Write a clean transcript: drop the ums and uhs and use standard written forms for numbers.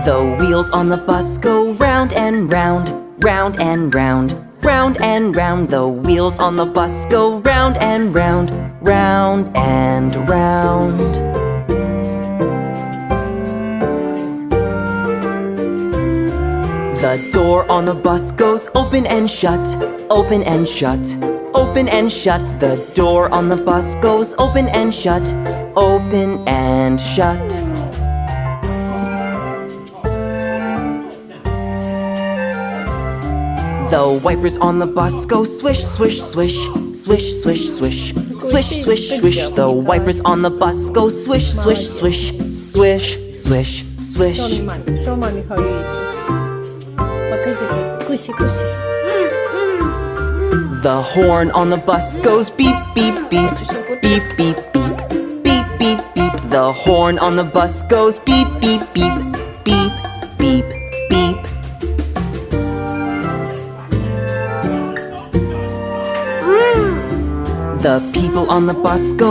The wheels on the bus go round and round, round and round, round and round. The wheels on the bus go round and round, round and round. The door on the bus goes open and shut, open and shut, open and shut. The door on the bus goes open and shut, open and shut. The wipers on the bus go swish, swish, swish, swish, swish, swish, swish, swish, swish. The wipers on the bus go swish, swish, swish, swish, swish, swish. Show mommy how you eat. Кушай, кушай. The horn on the bus goes beep, beep, beep, beep, beep, beep, beep, beep, beep. The horn on the bus goes beep, beep, beep, beep, beep, beep. The people on the bus go